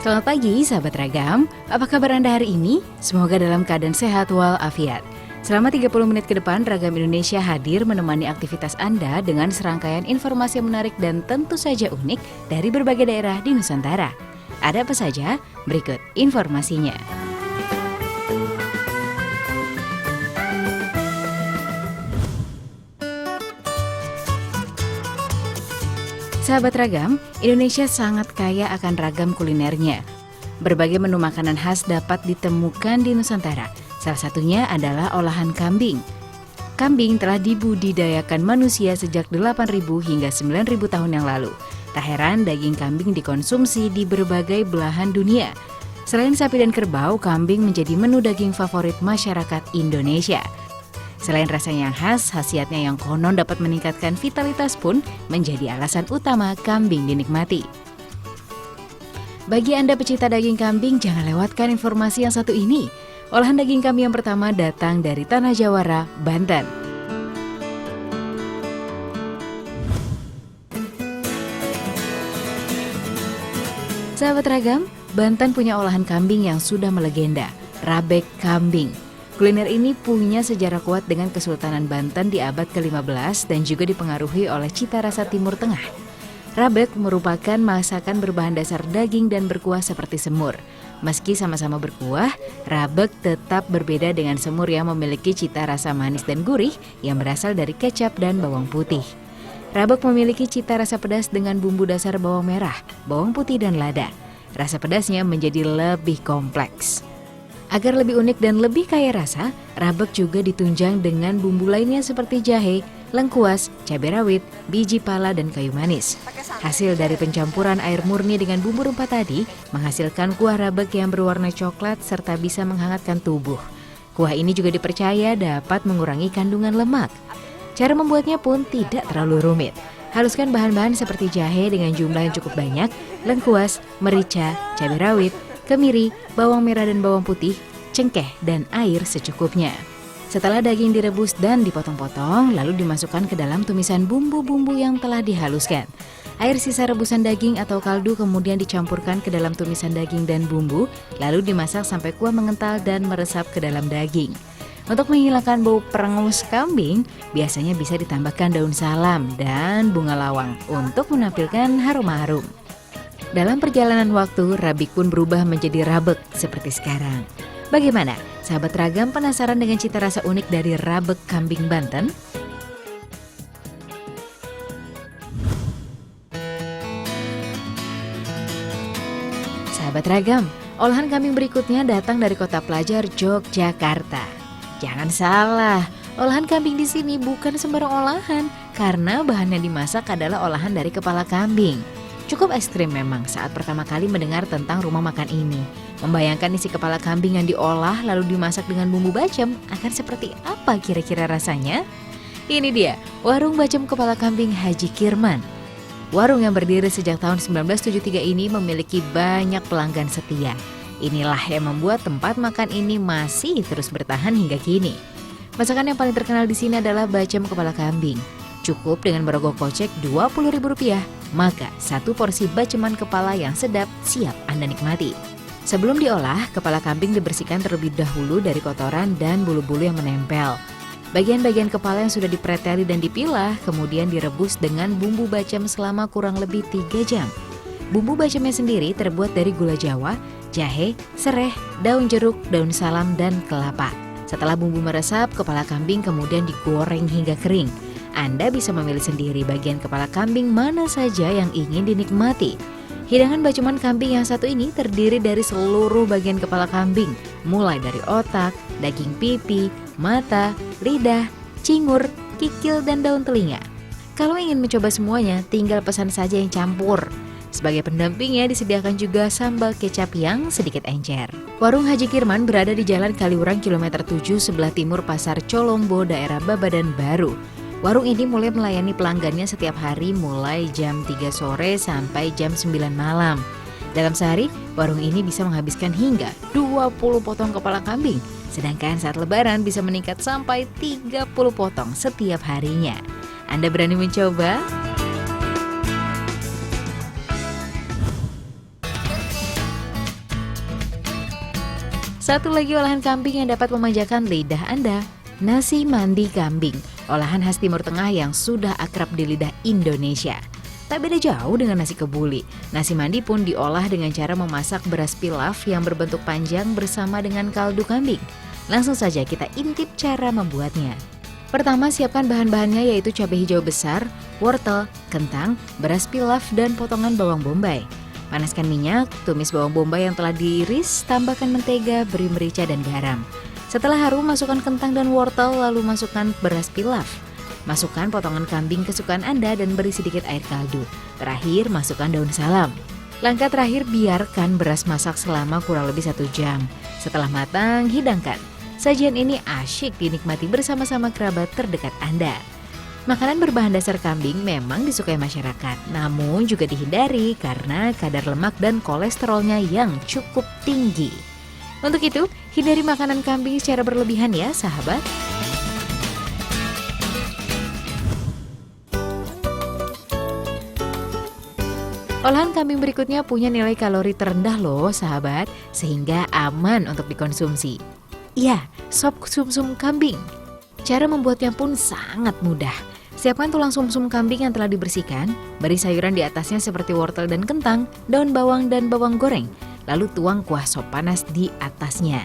Selamat pagi sahabat Ragam, apa kabar Anda hari ini? Semoga dalam keadaan sehat walafiat. Selama 30 menit ke depan, Ragam Indonesia hadir menemani aktivitas Anda dengan serangkaian informasi yang menarik dan tentu saja unik dari berbagai daerah di Nusantara. Ada apa saja? Berikut informasinya. Sahabat Ragam, Indonesia sangat kaya akan ragam kulinernya. Berbagai menu makanan khas dapat ditemukan di Nusantara. Salah satunya adalah olahan kambing. Kambing telah dibudidayakan manusia sejak 8.000 hingga 9.000 tahun yang lalu. Tak heran daging kambing dikonsumsi di berbagai belahan dunia. Selain sapi dan kerbau, kambing menjadi menu daging favorit masyarakat Indonesia. Selain rasanya yang khas, khasiatnya yang konon dapat meningkatkan vitalitas pun menjadi alasan utama kambing dinikmati. Bagi Anda pecinta daging kambing, jangan lewatkan informasi yang satu ini. Olahan daging kambing yang pertama datang dari Tanah Jawara, Banten. Sahabat Ragam, Banten punya olahan kambing yang sudah melegenda, rabek kambing. Kuliner ini punya sejarah kuat dengan Kesultanan Banten di abad ke-15 dan juga dipengaruhi oleh cita rasa Timur Tengah. Rabek merupakan masakan berbahan dasar daging dan berkuah seperti semur. Meski sama-sama berkuah, rabek tetap berbeda dengan semur yang memiliki cita rasa manis dan gurih yang berasal dari kecap dan bawang putih. Rabek memiliki cita rasa pedas dengan bumbu dasar bawang merah, bawang putih dan lada. Rasa pedasnya menjadi lebih kompleks. Agar lebih unik dan lebih kaya rasa, rabek juga ditunjang dengan bumbu lainnya seperti jahe, lengkuas, cabai rawit, biji pala, dan kayu manis. Hasil dari pencampuran air murni dengan bumbu rempah tadi menghasilkan kuah rabek yang berwarna coklat serta bisa menghangatkan tubuh. Kuah ini juga dipercaya dapat mengurangi kandungan lemak. Cara membuatnya pun tidak terlalu rumit. Haluskan bahan-bahan seperti jahe dengan jumlah yang cukup banyak, lengkuas, merica, cabai rawit, kemiri, bawang merah dan bawang putih, cengkeh, dan air secukupnya. Setelah daging direbus dan dipotong-potong, lalu dimasukkan ke dalam tumisan bumbu-bumbu yang telah dihaluskan. Air sisa rebusan daging atau kaldu kemudian dicampurkan ke dalam tumisan daging dan bumbu, lalu dimasak sampai kuah mengental dan meresap ke dalam daging. Untuk menghilangkan bau perengus kambing, biasanya bisa ditambahkan daun salam dan bunga lawang untuk menampilkan harum harum. Dalam perjalanan waktu, rabik pun berubah menjadi rabek seperti sekarang. Bagaimana? Sahabat Ragam penasaran dengan cita rasa unik dari rabek kambing Banten? Sahabat Ragam, olahan kambing berikutnya datang dari kota pelajar Yogyakarta. Jangan salah, olahan kambing di sini bukan sembarang olahan, karena bahan yang dimasak adalah olahan dari kepala kambing. Cukup ekstrim memang saat pertama kali mendengar tentang rumah makan ini. Membayangkan isi kepala kambing yang diolah lalu dimasak dengan bumbu bacem akan seperti apa kira-kira rasanya? Ini dia, warung bacem kepala kambing Haji Kirman. Warung yang berdiri sejak tahun 1973 ini memiliki banyak pelanggan setia. Inilah yang membuat tempat makan ini masih terus bertahan hingga kini. Masakan yang paling terkenal di sini adalah bacem kepala kambing. Cukup dengan merogoh kocek Rp20.000, maka satu porsi baceman kepala yang sedap siap Anda nikmati. Sebelum diolah, kepala kambing dibersihkan terlebih dahulu dari kotoran dan bulu-bulu yang menempel. Bagian-bagian kepala yang sudah dipreteli dan dipilah, kemudian direbus dengan bumbu bacem selama kurang lebih 3 jam. Bumbu bacemnya sendiri terbuat dari gula jawa, jahe, sereh, daun jeruk, daun salam, dan kelapa. Setelah bumbu meresap, kepala kambing kemudian digoreng hingga kering. Anda bisa memilih sendiri bagian kepala kambing mana saja yang ingin dinikmati. Hidangan baceman kambing yang satu ini terdiri dari seluruh bagian kepala kambing, mulai dari otak, daging pipi, mata, lidah, cingur, kikil, dan daun telinga. Kalau ingin mencoba semuanya, tinggal pesan saja yang campur. Sebagai pendampingnya disediakan juga sambal kecap yang sedikit encer. Warung Haji Kirman berada di Jalan Kaliurang kilometer 7 sebelah timur Pasar Colombo, daerah Babadan Baru. Warung ini mulai melayani pelanggannya setiap hari mulai jam 3 sore sampai jam 9 malam. Dalam sehari, warung ini bisa menghabiskan hingga 20 potong kepala kambing. Sedangkan saat lebaran bisa meningkat sampai 30 potong setiap harinya. Anda berani mencoba? Satu lagi olahan kambing yang dapat memanjakan lidah Anda, nasi mandi kambing, olahan khas Timur Tengah yang sudah akrab di lidah Indonesia. Tak beda jauh dengan nasi kebuli, nasi mandi pun diolah dengan cara memasak beras pilaf yang berbentuk panjang bersama dengan kaldu kambing. Langsung saja kita intip cara membuatnya. Pertama, siapkan bahan-bahannya yaitu cabai hijau besar, wortel, kentang, beras pilaf, dan potongan bawang bombay. Panaskan minyak, tumis bawang bombay yang telah diiris, tambahkan mentega, beri merica dan garam. Setelah harum, masukkan kentang dan wortel, lalu masukkan beras pilaf. Masukkan potongan kambing kesukaan Anda dan beri sedikit air kaldu. Terakhir, masukkan daun salam. Langkah terakhir, biarkan beras masak selama kurang lebih 1 jam. Setelah matang, hidangkan. Sajian ini asyik dinikmati bersama-sama kerabat terdekat Anda. Makanan berbahan dasar kambing memang disukai masyarakat, namun juga dihindari karena kadar lemak dan kolesterolnya yang cukup tinggi. Untuk itu, hindari makanan kambing secara berlebihan ya, sahabat. Olahan kambing berikutnya punya nilai kalori terendah loh sahabat, sehingga aman untuk dikonsumsi. Iya, sop sumsum kambing. Cara membuatnya pun sangat mudah. Siapkan tulang sumsum kambing yang telah dibersihkan, beri sayuran di atasnya seperti wortel dan kentang, daun bawang dan bawang goreng, lalu tuang kuah sop panas di atasnya.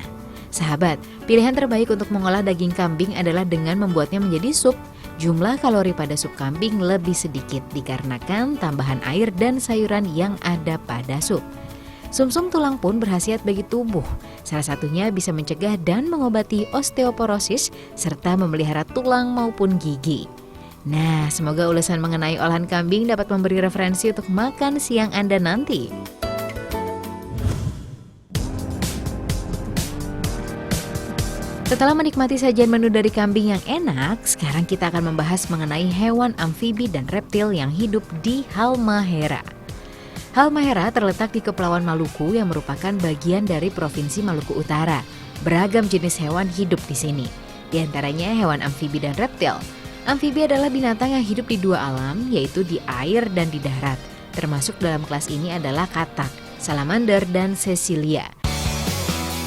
Sahabat, pilihan terbaik untuk mengolah daging kambing adalah dengan membuatnya menjadi sup. Jumlah kalori pada sup kambing lebih sedikit dikarenakan tambahan air dan sayuran yang ada pada sup. Sumsum tulang pun berkhasiat bagi tubuh. Salah satunya bisa mencegah dan mengobati osteoporosis serta memelihara tulang maupun gigi. Nah, semoga ulasan mengenai olahan kambing dapat memberi referensi untuk makan siang Anda nanti. Setelah menikmati sajian menu dari kambing yang enak, sekarang kita akan membahas mengenai hewan amfibi dan reptil yang hidup di Halmahera. Halmahera terletak di Kepulauan Maluku yang merupakan bagian dari Provinsi Maluku Utara. Beragam jenis hewan hidup di sini, di antaranya hewan amfibi dan reptil. Amfibi adalah binatang yang hidup di 2 alam, yaitu di air dan di darat. Termasuk dalam kelas ini adalah katak, salamander, dan cecilia.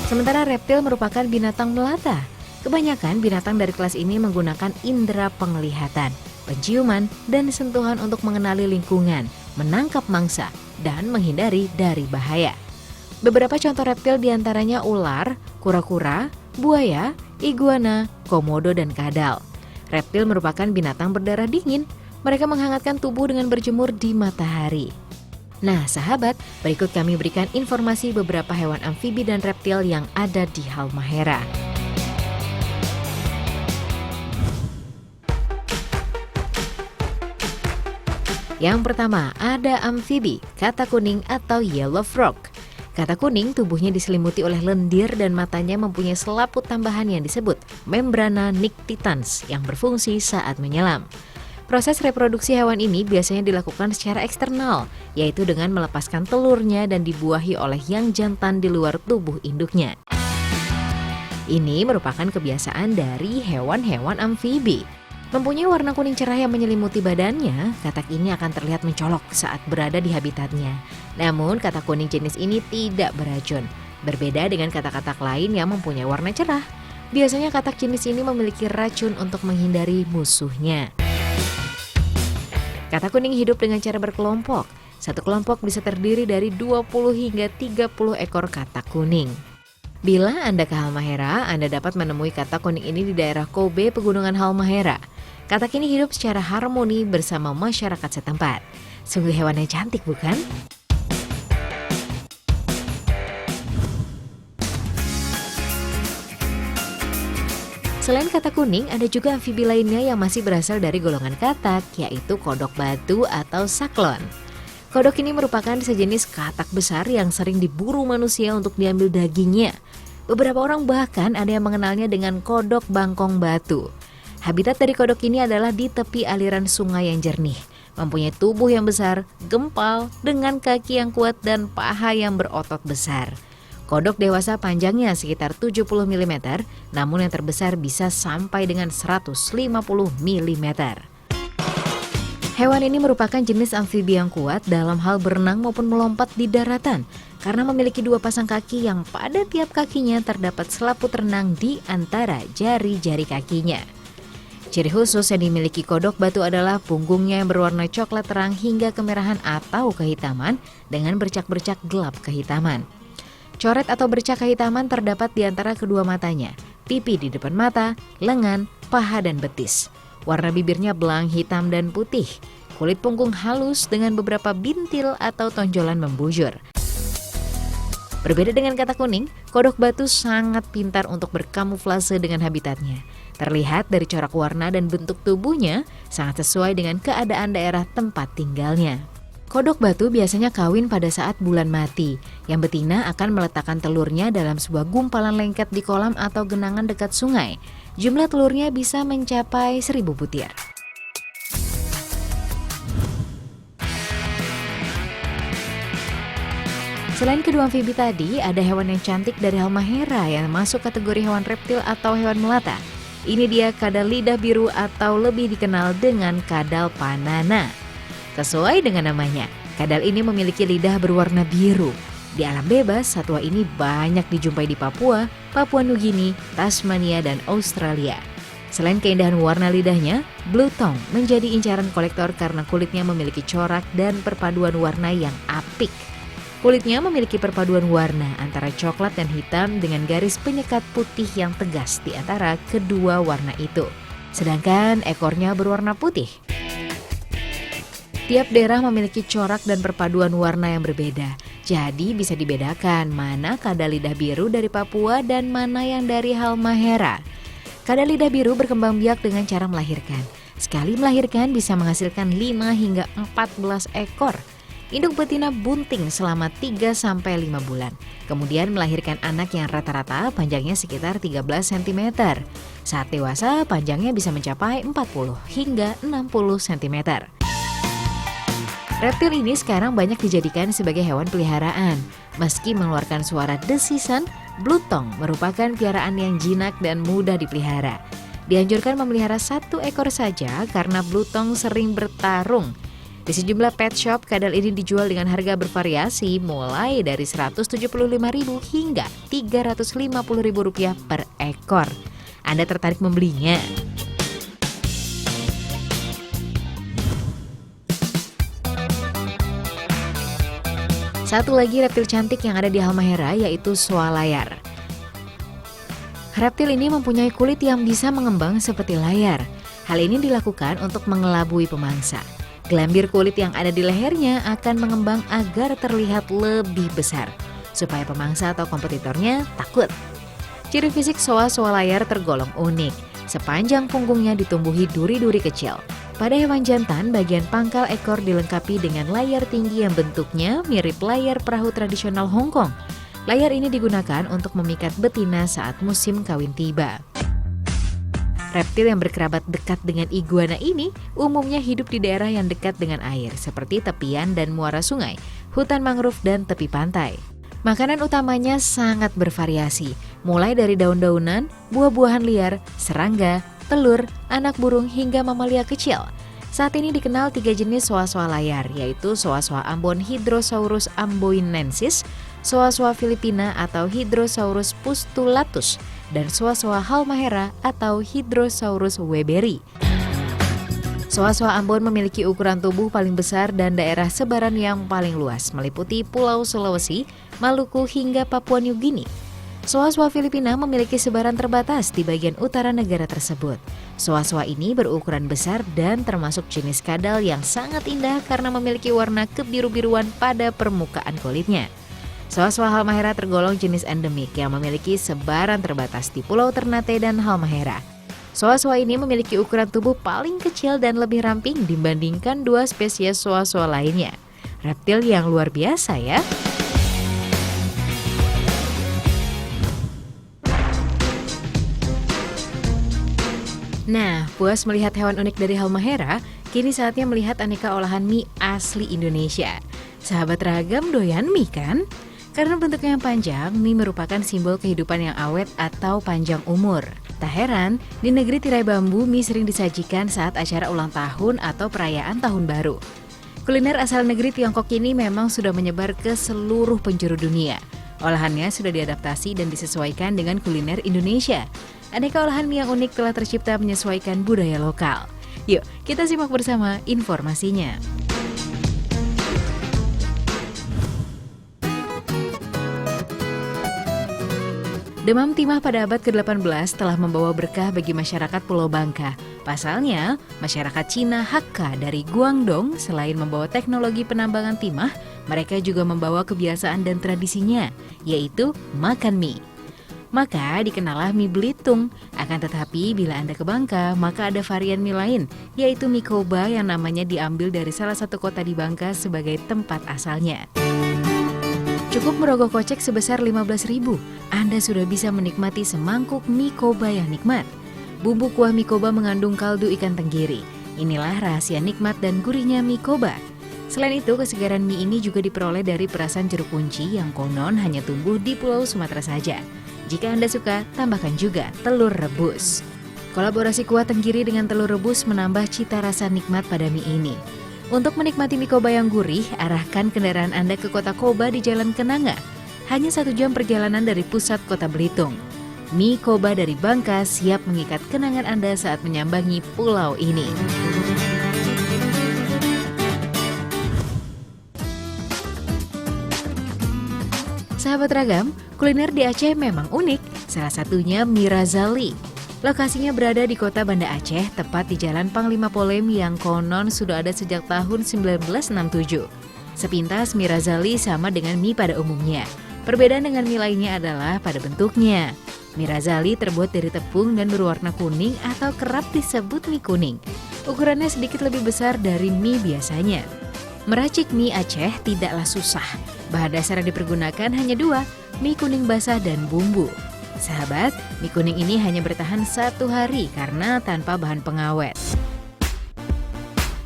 Sementara reptil merupakan binatang melata. Kebanyakan binatang dari kelas ini menggunakan indera penglihatan, penciuman, dan sentuhan untuk mengenali lingkungan, menangkap mangsa, dan menghindari dari bahaya. Beberapa contoh reptil diantaranya ular, kura-kura, buaya, iguana, komodo, dan kadal. Reptil merupakan binatang berdarah dingin. Mereka menghangatkan tubuh dengan berjemur di matahari. Nah sahabat, berikut kami berikan informasi beberapa hewan amfibi dan reptil yang ada di Halmahera. Yang pertama, ada amfibi, katak kuning atau yellow frog. Katak kuning tubuhnya diselimuti oleh lendir dan matanya mempunyai selaput tambahan yang disebut membrana nictitans yang berfungsi saat menyelam. Proses reproduksi hewan ini biasanya dilakukan secara eksternal, yaitu dengan melepaskan telurnya dan dibuahi oleh yang jantan di luar tubuh induknya. Ini merupakan kebiasaan dari hewan-hewan amfibi. Mempunyai warna kuning cerah yang menyelimuti badannya, katak ini akan terlihat mencolok saat berada di habitatnya. Namun katak kuning jenis ini tidak beracun, berbeda dengan katak-katak lain yang mempunyai warna cerah. Biasanya katak jenis ini memiliki racun untuk menghindari musuhnya. Katak kuning hidup dengan cara berkelompok. Satu kelompok bisa terdiri dari 20 hingga 30 ekor katak kuning. Bila Anda ke Halmahera, Anda dapat menemui katak kuning ini di daerah Kobe, Pegunungan Halmahera. Katak ini hidup secara harmoni bersama masyarakat setempat. Sungguh hewan yang cantik, bukan? Selain katak kuning, ada juga amfibi lainnya yang masih berasal dari golongan katak, yaitu kodok batu atau saklon. Kodok ini merupakan sejenis katak besar yang sering diburu manusia untuk diambil dagingnya. Beberapa orang bahkan ada yang mengenalnya dengan kodok bangkong batu. Habitat dari kodok ini adalah di tepi aliran sungai yang jernih, mempunyai tubuh yang besar, gempal, dengan kaki yang kuat dan paha yang berotot besar. Kodok dewasa panjangnya sekitar 70 mm, namun yang terbesar bisa sampai dengan 150 mm. Hewan ini merupakan jenis amfibi yang kuat dalam hal berenang maupun melompat di daratan karena memiliki 2 pasang kaki yang pada tiap kakinya terdapat selaput renang di antara jari-jari kakinya. Ciri khusus yang dimiliki kodok batu adalah punggungnya yang berwarna coklat terang hingga kemerahan atau kehitaman dengan bercak-bercak gelap kehitaman. Coret atau bercak kehitaman terdapat di antara kedua matanya, pipi di depan mata, lengan, paha, dan betis. Warna bibirnya belang hitam dan putih. Kulit punggung halus dengan beberapa bintil atau tonjolan membujur. Berbeda dengan kata kuning, kodok batu sangat pintar untuk berkamuflase dengan habitatnya. Terlihat dari corak warna dan bentuk tubuhnya sangat sesuai dengan keadaan daerah tempat tinggalnya. Kodok batu biasanya kawin pada saat bulan mati. Yang betina akan meletakkan telurnya dalam sebuah gumpalan lengket di kolam atau genangan dekat sungai. Jumlah telurnya bisa mencapai 1000 butir. Selain kedua amfibi tadi, ada hewan yang cantik dari Halmahera yang masuk kategori hewan reptil atau hewan melata. Ini dia kadal lidah biru atau lebih dikenal dengan kadal panana. Sesuai dengan namanya, kadal ini memiliki lidah berwarna biru. Di alam bebas, satwa ini banyak dijumpai di Papua, Papua Nugini, Tasmania, dan Australia. Selain keindahan warna lidahnya, blue tongue menjadi incaran kolektor karena kulitnya memiliki corak dan perpaduan warna yang apik. Kulitnya memiliki perpaduan warna antara coklat dan hitam dengan garis penyekat putih yang tegas di antara kedua warna itu. Sedangkan ekornya berwarna putih. Tiap daerah memiliki corak dan perpaduan warna yang berbeda. Jadi bisa dibedakan mana kadal lidah biru dari Papua dan mana yang dari Halmahera. Kadal lidah biru berkembang biak dengan cara melahirkan. Sekali melahirkan bisa menghasilkan 5 hingga 14 ekor. Induk betina bunting selama 3-5 bulan. Kemudian melahirkan anak yang rata-rata panjangnya sekitar 13 cm. Saat dewasa panjangnya bisa mencapai 40 hingga 60 cm. Reptil ini sekarang banyak dijadikan sebagai hewan peliharaan. Meski mengeluarkan suara desisan, blue tongue merupakan piaraan yang jinak dan mudah dipelihara. Dianjurkan memelihara 1 ekor saja karena blue tongue sering bertarung. Di sejumlah pet shop, kadal ini dijual dengan harga bervariasi mulai dari Rp175.000 hingga Rp350.000 per ekor. Anda tertarik membelinya? Satu lagi reptil cantik yang ada di Halmahera yaitu swalayan. Reptil ini mempunyai kulit yang bisa mengembang seperti layar. Hal ini dilakukan untuk mengelabui pemangsa. Gelambir kulit yang ada di lehernya akan mengembang agar terlihat lebih besar, supaya pemangsa atau kompetitornya takut. Ciri fisik swalayan tergolong unik. Sepanjang punggungnya ditumbuhi duri-duri kecil. Pada hewan jantan, bagian pangkal ekor dilengkapi dengan layar tinggi yang bentuknya mirip layar perahu tradisional Hong Kong. Layar ini digunakan untuk memikat betina saat musim kawin tiba. Reptil yang berkerabat dekat dengan iguana ini umumnya hidup di daerah yang dekat dengan air, seperti tepian dan muara sungai, hutan mangrove, dan tepi pantai. Makanan utamanya sangat bervariasi, mulai dari daun-daunan, buah-buahan liar, serangga, telur, anak burung, hingga mamalia kecil. Saat ini dikenal 3 jenis soa-soa layar, yaitu soa-soa Ambon Hydrosaurus amboinensis, soa-soa Filipina atau Hydrosaurus pustulatus, dan soa-soa Halmahera atau Hydrosaurus weberi. Soa-soa Ambon memiliki ukuran tubuh paling besar dan daerah sebaran yang paling luas, meliputi Pulau Sulawesi, Maluku, hingga Papua Nugini. Soa-soa Filipina memiliki sebaran terbatas di bagian utara negara tersebut. Soa-soa ini berukuran besar dan termasuk jenis kadal yang sangat indah karena memiliki warna kebiru-biruan pada permukaan kulitnya. Soa-soa Halmahera tergolong jenis endemik yang memiliki sebaran terbatas di Pulau Ternate dan Halmahera. Soa-soa ini memiliki ukuran tubuh paling kecil dan lebih ramping dibandingkan 2 spesies soa-soa lainnya. Reptil yang luar biasa ya. Nah, puas melihat hewan unik dari Halmahera, kini saatnya melihat aneka olahan mie asli Indonesia. Sahabat Ragam doyan mie kan? Karena bentuknya yang panjang, mie merupakan simbol kehidupan yang awet atau panjang umur. Tak heran, di negeri tirai bambu, mie sering disajikan saat acara ulang tahun atau perayaan tahun baru. Kuliner asal negeri Tiongkok ini memang sudah menyebar ke seluruh penjuru dunia. Olahannya sudah diadaptasi dan disesuaikan dengan kuliner Indonesia. Aneka olahan mie yang unik telah tercipta menyesuaikan budaya lokal. Yuk, kita simak bersama informasinya. Demam timah pada abad ke-18 telah membawa berkah bagi masyarakat Pulau Bangka. Pasalnya, masyarakat Cina Hakka dari Guangdong selain membawa teknologi penambangan timah, mereka juga membawa kebiasaan dan tradisinya, yaitu makan mie. Maka dikenallah mie Belitung. Akan tetapi bila Anda ke Bangka, maka ada varian mie lain, yaitu mie Koba yang namanya diambil dari salah satu kota di Bangka sebagai tempat asalnya. Cukup merogoh kocek sebesar 15.000, Anda sudah bisa menikmati semangkuk mie Koba yang nikmat. Bumbu kuah mie Koba mengandung kaldu ikan tenggiri. Inilah rahasia nikmat dan gurihnya mie Koba. Selain itu, kesegaran mie ini juga diperoleh dari perasan jeruk kunci yang konon hanya tumbuh di Pulau Sumatera saja. Jika Anda suka, tambahkan juga telur rebus. Kolaborasi kuah tenggiri dengan telur rebus menambah cita rasa nikmat pada mie ini. Untuk menikmati mie Koba yang gurih, arahkan kendaraan Anda ke kota Koba di Jalan Kenanga. Hanya 1 jam perjalanan dari pusat kota Belitung. Mie Koba dari Bangka siap mengikat kenangan Anda saat menyambangi pulau ini. Sahabat Ragam, kuliner di Aceh memang unik. Salah satunya mie Razali. Lokasinya berada di kota Banda Aceh, tepat di Jalan Panglima Polem yang konon sudah ada sejak tahun 1967. Sepintas mie Razali sama dengan mie pada umumnya. Perbedaan dengan mie lainnya adalah pada bentuknya. Mie Razali terbuat dari tepung dan berwarna kuning atau kerap disebut mie kuning. Ukurannya sedikit lebih besar dari mie biasanya. Meracik mie Aceh tidaklah susah. Bahan dasar yang dipergunakan hanya 2, mie kuning basah dan bumbu. Sahabat, mie kuning ini hanya bertahan 1 hari karena tanpa bahan pengawet.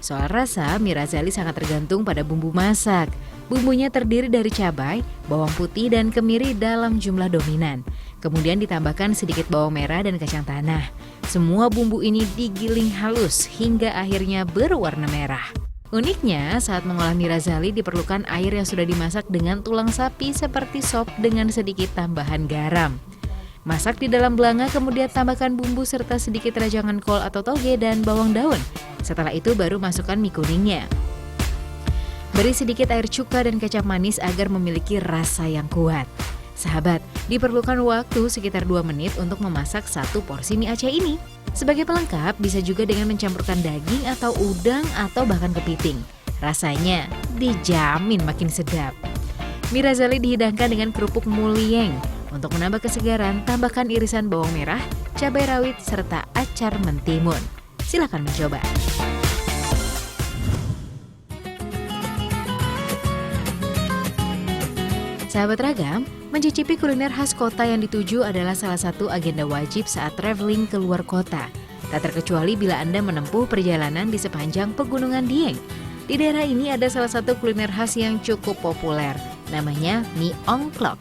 Soal rasa, mie Razali sangat tergantung pada bumbu masak. Bumbunya terdiri dari cabai, bawang putih, dan kemiri dalam jumlah dominan. Kemudian ditambahkan sedikit bawang merah dan kacang tanah. Semua bumbu ini digiling halus hingga akhirnya berwarna merah. Uniknya, saat mengolah mie Razali diperlukan air yang sudah dimasak dengan tulang sapi seperti sop dengan sedikit tambahan garam. Masak di dalam belanga, kemudian tambahkan bumbu serta sedikit rajangan kol atau toge dan bawang daun. Setelah itu baru masukkan mie kuningnya. Beri sedikit air cuka dan kecap manis agar memiliki rasa yang kuat. Sahabat, diperlukan waktu sekitar 2 menit untuk memasak 1 porsi mie Aceh ini. Sebagai pelengkap, bisa juga dengan mencampurkan daging atau udang atau bahkan kepiting. Rasanya dijamin makin sedap. Mie Razali dihidangkan dengan kerupuk mulieng. Untuk menambah kesegaran, tambahkan irisan bawang merah, cabai rawit, serta acar mentimun. Silakan mencoba. Sahabat Ragam, mencicipi kuliner khas kota yang dituju adalah salah satu agenda wajib saat traveling ke luar kota. Tak terkecuali bila Anda menempuh perjalanan di sepanjang Pegunungan Dieng. Di daerah ini ada salah satu kuliner khas yang cukup populer, namanya mie ongklok.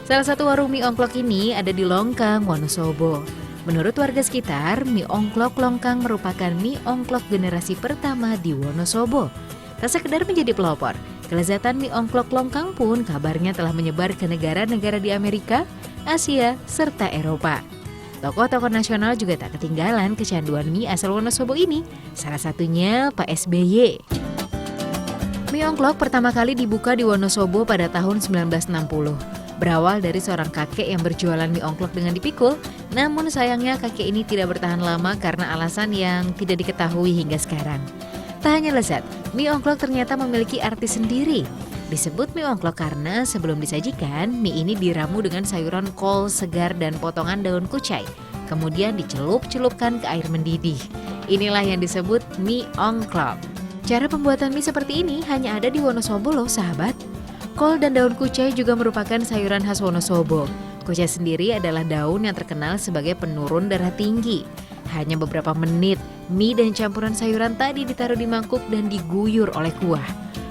Salah satu warung mie ongklok ini ada di Longkang, Wonosobo. Menurut warga sekitar, mie ongklok Longkang merupakan mie ongklok generasi pertama di Wonosobo. Tak sekedar menjadi pelopor, kelezatan mie ongklok Longkang pun kabarnya telah menyebar ke negara-negara di Amerika, Asia, serta Eropa. Tokoh-tokoh nasional juga tak ketinggalan kecanduan mie asal Wonosobo ini, salah satunya Pak SBY. Mie ongklok pertama kali dibuka di Wonosobo pada tahun 1960. Berawal dari seorang kakek yang berjualan mie ongklok dengan dipikul, namun sayangnya kakek ini tidak bertahan lama karena alasan yang tidak diketahui hingga sekarang. Tak hanya lezat, mie ongklok ternyata memiliki arti sendiri. Disebut mie ongklok karena sebelum disajikan, mie ini diramu dengan sayuran kol segar dan potongan daun kucai. Kemudian dicelup-celupkan ke air mendidih. Inilah yang disebut mie ongklok. Cara pembuatan mie seperti ini hanya ada di Wonosobo loh sahabat. Kol dan daun kucai juga merupakan sayuran khas Wonosobo. Kucai sendiri adalah daun yang terkenal sebagai penurun darah tinggi. Hanya beberapa menit, mie dan campuran sayuran tadi ditaruh di mangkuk dan diguyur oleh kuah.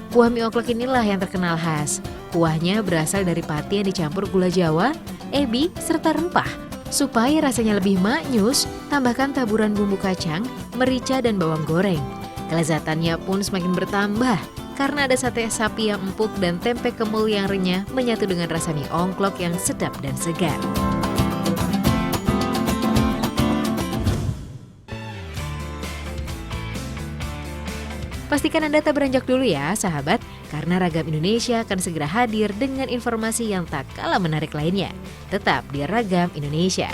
Kuah mie ongklok inilah yang terkenal khas. Kuahnya berasal dari pati yang dicampur gula Jawa, ebi, serta rempah. Supaya rasanya lebih maknyus, tambahkan taburan bumbu kacang, merica, dan bawang goreng. Kelezatannya pun semakin bertambah karena ada sate sapi yang empuk dan tempe kemul yang renyah menyatu dengan rasa mie ongklok yang sedap dan segar. Pastikan Anda tak beranjak dulu ya, sahabat, karena Ragam Indonesia akan segera hadir dengan informasi yang tak kalah menarik lainnya. Tetap di Ragam Indonesia.